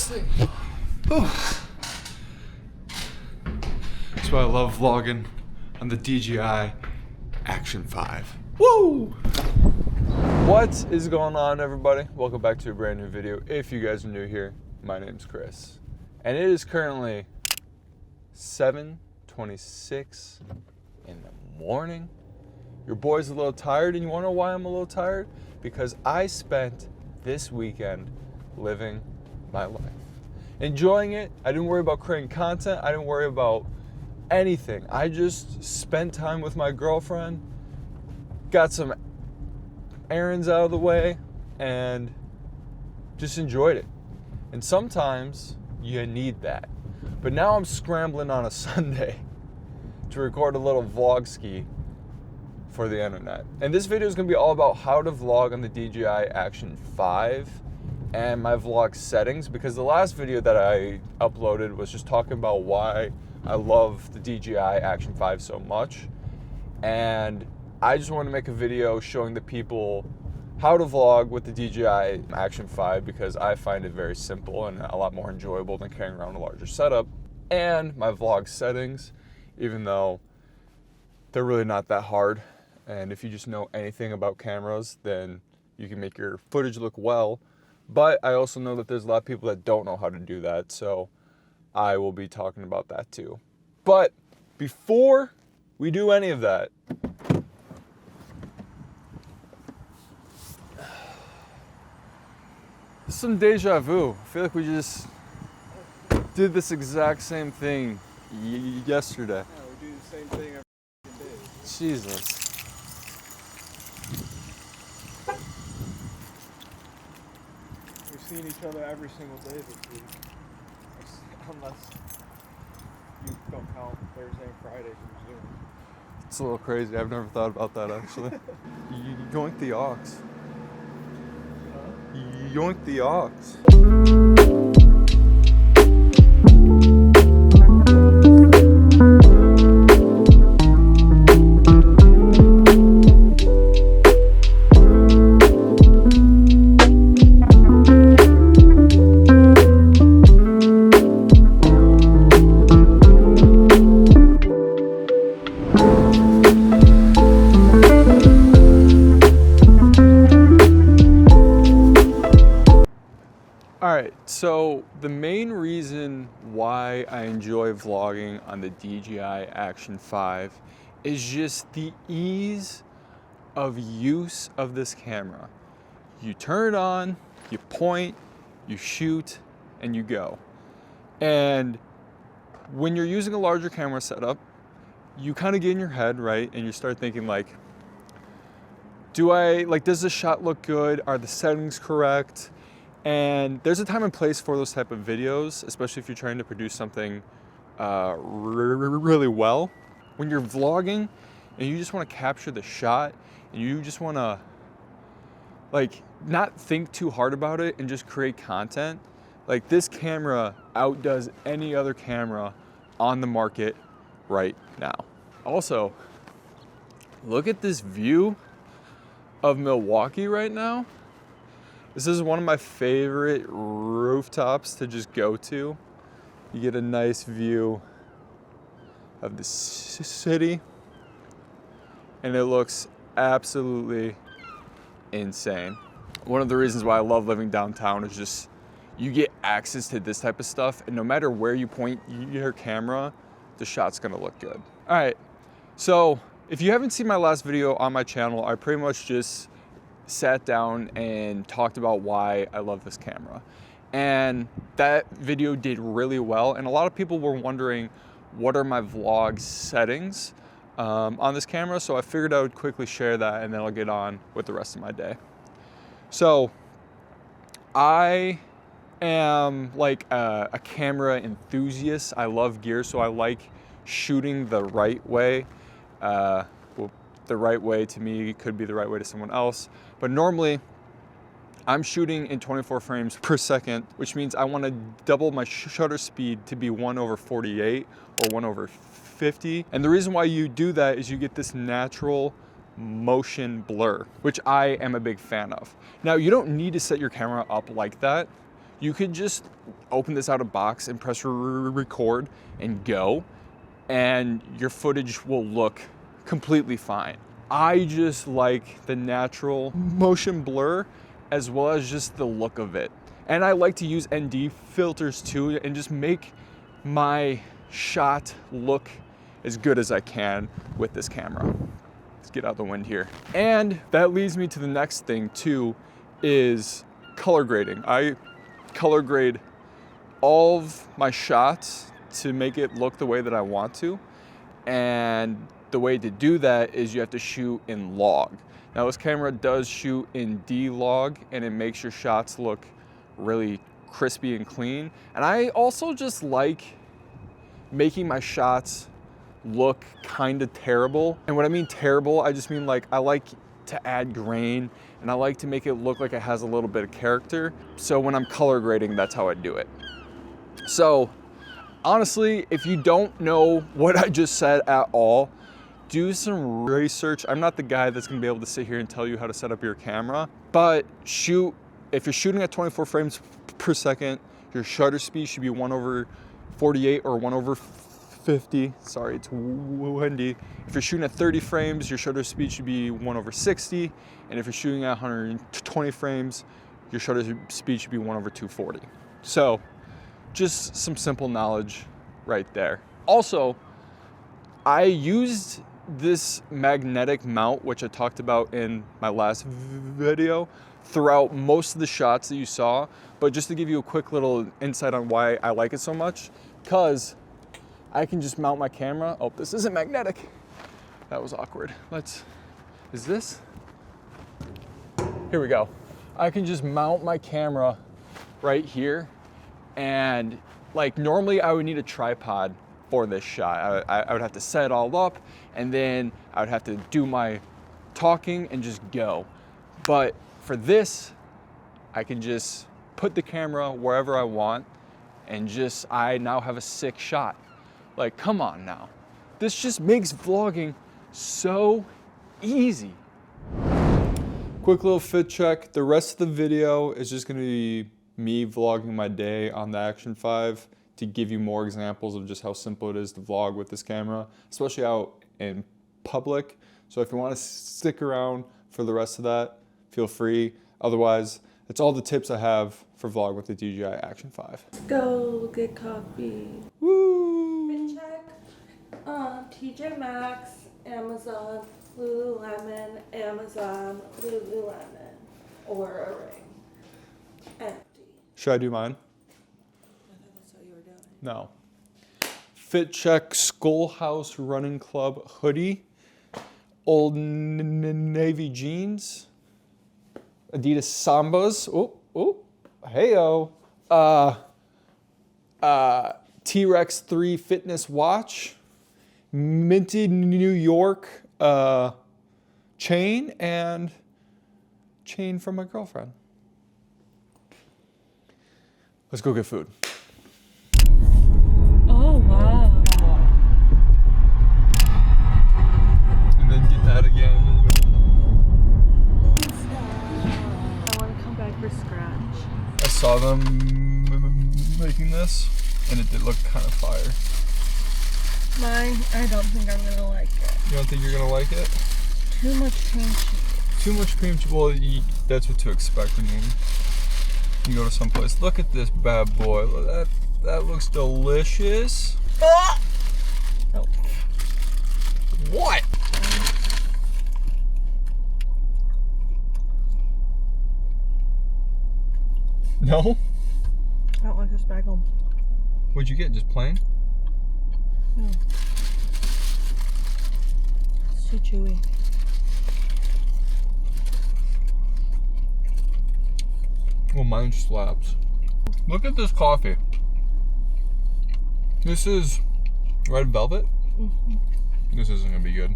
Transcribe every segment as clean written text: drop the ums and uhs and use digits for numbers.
this thing. Oh. That's why I love vlogging on the DJI Action 5. Woo! What is going on, everybody? Welcome back to a brand new video. If you guys are new here, my name's Chris. And it is currently 7:26 in the morning. Your boy's a little tired, and you wanna know why I'm a little tired? Because I spent this weekend living my life. Enjoying it. I didn't worry about creating content. I didn't worry about anything. I just spent time with my girlfriend, got some errands out of the way, and just enjoyed it. And sometimes you need that. But now I'm scrambling on a Sunday to record a little vlog ski for the internet. And this video is going to be all about how to vlog on the DJI Action 5 and my vlog settings, because the last video that I uploaded was just talking about why I love the DJI Action 5 so much. And I just want to make a video showing the people how to vlog with the DJI Action 5 because I find it very simple and a lot more enjoyable than carrying around a larger setup. And my vlog settings, even though they're really not that hard. And if you just know anything about cameras, then you can make your footage look well. But I also know that there's a lot of people that don't know how to do that, so I will be talking about that too. But before we do any of that, some deja vu. I feel like we just did this exact same thing yesterday. Yeah, we do the same thing every day. Jesus. We've seen each other every single day this week. Unless you don't count Thursday and Fridays from Zoom. It's a little crazy. I've never thought about that actually. Yoink the ox. Yoink the ox. Alright, so the main reason why I enjoy vlogging on the DJI Action 5 is just the ease of use of this camera. You turn it on, you point, you shoot, and you go. And when you're using a larger camera setup, you kind of get in your head, right? And you start thinking like, does this shot look good? Are the settings correct? And there's a time and place for those type of videos, especially if you're trying to produce something really well. When you're vlogging and you just want to capture the shot and you just want to like not think too hard about it and just create content, like this camera outdoes any other camera on the market right now. Also, look at this view of Milwaukee right now. This is one of my favorite rooftops to just go to. You get a nice view of the city, and it looks absolutely insane. One of the reasons why I love living downtown is just you get access to this type of stuff, and no matter where you point your camera, the shot's gonna look good. All right, so if you haven't seen my last video on my channel, I pretty much just sat down and talked about why I love this camera. And that video did really well. And a lot of people were wondering, what are my vlog settings on this camera? So I figured I would quickly share that and then I'll get on with the rest of my day. So I am like a camera enthusiast. I love gear, so I like shooting the right way. The right way to me could be the right way to someone else. But normally I'm shooting in 24 frames per second, which means I want to double my shutter speed to be 1/48 or 1/50. And the reason why you do that is you get this natural motion blur, which I am a big fan of. Now, you don't need to set your camera up like that. you could just open this out of box and press record and go, and your footage will look completely fine. I just like the natural motion blur as well as just the look of it. And I like to use ND filters too and just make my shot look as good as I can with this camera. Let's get out of the wind here. And that leads me to the next thing too, is color grading. I color grade all of my shots to make it look the way that I want to. And the way to do that is you have to shoot in log. Now this camera does shoot in D-log, and it makes your shots look really crispy and clean. And I also just like making my shots look kind of terrible. And when I mean terrible, I just mean like I like to add grain, and I like to make it look like it has a little bit of character. So when I'm color grading, that's how I do it. So honestly, if you don't know what I just said at all, do some research. I'm not the guy that's gonna be able to sit here and tell you how to set up your camera, but shoot, if you're shooting at 24 frames per second, your shutter speed should be 1/48 or 1/50. Sorry, it's windy. If you're shooting at 30 frames, your shutter speed should be 1/60. And if you're shooting at 120 frames, your shutter speed should be 1/240. So just some simple knowledge right there. Also, I used this magnetic mount, which I talked about in my last video, throughout most of the shots that you saw. But just to give you a quick little insight on why I like it so much, because I can just mount my camera. Oh, this isn't magnetic. That was awkward. Is this? Here we go. I can just mount my camera right here, and like normally I would need a tripod for this shot. I would have to set it all up, and then I would have to do my talking and just go. But for this, I can just put the camera wherever I want, and I now have a sick shot. Like, come on now. This just makes vlogging so easy. Quick little fit check. The rest of the video is just gonna be me vlogging my day on the Action 5 to give you more examples of just how simple it is to vlog with this camera, especially out in public. So if you want to stick around for the rest of that, feel free. Otherwise, that's all the tips I have for vlog with the DJI Action 5. Let's go get coffee. Woo! Fit check. TJ Maxx, Amazon, Lululemon, Amazon, Lululemon, or a ring. Empty. Should I do mine? I thought that's what you were doing. No. Fit check Schoolhouse Running Club hoodie, Old Navy jeans, Adidas Sambas. Heyo. T-Rex 3 fitness watch, minted New York chain, and chain from my girlfriend. Let's go get food. Oh, wow. And then get that again. I want to come back for scratch. I saw them making this, and it did look kind of fire. Mine, I don't think I'm going to like it. You don't think you're gonna like it? Too much cream cheese. Too much cream cheese. Well, that's what to expect when you go to someplace. Look at this bad boy. That looks delicious. Oh. What? No? I don't like this bagel. What'd you get? Just plain? No. It's too chewy. Well, mine slaps. Look at this coffee. This is red velvet. Mm-hmm. This isn't gonna be good.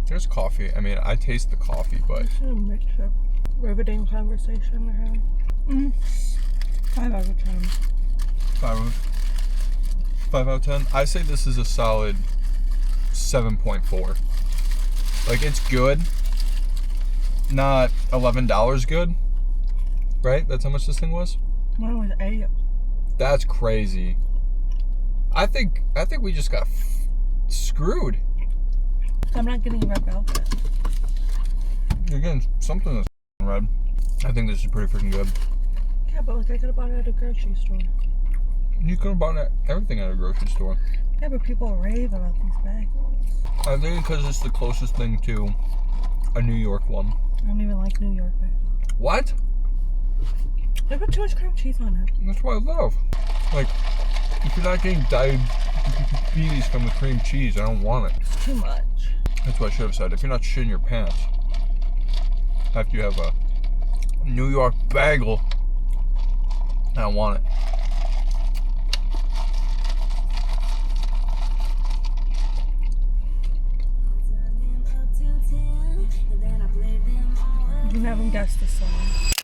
There's coffee. I mean, I taste the coffee, but This is a mixture. Riveting conversation we're having. 5 out of 10. 5 out of 10. I say this is a solid 7.4. Like, it's good, not $11 good? Right? That's how much this thing was? Mine was 8. That's crazy. I think we just got screwed. I'm not getting a red velvet. You're getting something that's red. I think this is pretty freaking good. Yeah, but like I could have bought it at a grocery store. You could have bought everything at a grocery store. Yeah, but people rave about these bagels. I think because it's the closest thing to a New York one. I don't even like New York bagels. What? They put too much cream cheese on it. That's what I love. Like, if you're not getting diabetes from the cream cheese, I don't want it. It's too much. That's what I should have said. If you're not shitting your pants, after you have a New York bagel, I don't want it. You haven't guessed the song.